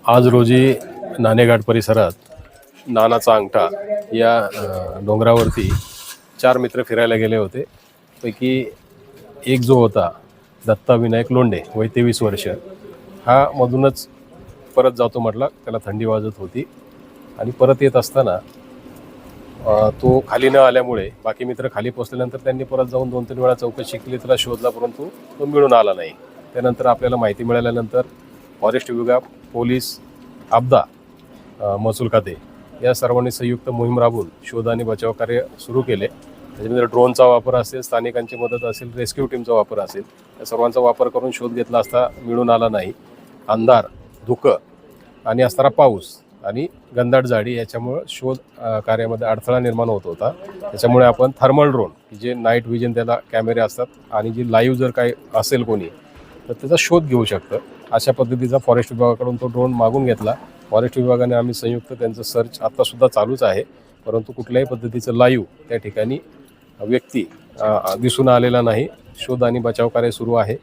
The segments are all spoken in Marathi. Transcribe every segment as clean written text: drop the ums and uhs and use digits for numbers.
आज रोजी नाणेघाट परिसरात नानाचा अंगठा या डोंगरावरती 4 मित्र फिरायला गेले होते. पैकी एक जो होता दत्ता विनायक लोंढे, वय 23 वर्ष, हा मधूनच परत जातो म्हटला. त्याला थंडी वाजत होती आणि परत येत असताना तो खाली न आल्यामुळे बाकी मित्र खाली पोचल्यानंतर त्यांनी परत जाऊन 2-3 वेळा चौकशी केली, त्याला शोधला, परंतु तो मिळून आला नाही. त्यानंतर आपल्याला माहिती मिळाल्यानंतर फॉरेस्ट विभाग, पोलीस, आपदा, महसूल खाते या सर्वांनी संयुक्त मोहीम राबवून शोध आणि बचाव कार्य सुरू केले. त्याच्यामध्ये ड्रोनचा वापर असेल, स्थानिकांची मदत असेल, रेस्क्यू टीमचा वापर असेल, या सर्वांचा वापर करून शोध घेतला असता मिळून आला नाही. अंधार, धुकं आणि असणारा पाऊस आणि घनदाट झाडी याच्यामुळं शोध कार्यामध्ये अडथळा निर्माण होत होता. त्याच्यामुळे आपण थर्मल ड्रोन, जे नाईट व्हिजन त्याला कॅमेरे असतात आणि जी लाईव्ह जर काही असेल कोणी तर त्याचा शोध घेऊ शकतं, अशा पद्धतीचा फॉरेस्ट विभागाकडून तो ड्रोन मागून घेतला. फॉरेस्ट विभागाने आम्ही संयुक्त त्यांचं सर्च आत्तासुद्धा चालूच आहे, परंतु कुठल्याही पद्धतीचं लाईव्ह त्या ठिकाणी व्यक्ती दिसून आलेला नाही. शोध आणि बचाव कार्य सुरू आहे.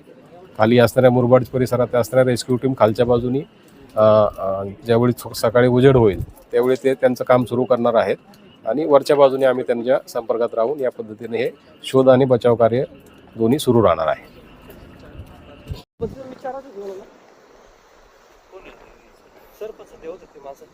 खाली असणाऱ्या मुरबाड परिसरात असणाऱ्या रेस्क्यू टीम खालच्या बाजूनी ज्यावेळी सकाळी उजेड होईल त्यावेळी ते त्यांचं काम सुरू करणार आहेत आणि वरच्या बाजूने आम्ही त्यांच्या संपर्कात राहून या पद्धतीने हे शोध आणि बचाव कार्य दोन्ही सुरू राहणार आहे. सरपंच देवत होते माझं.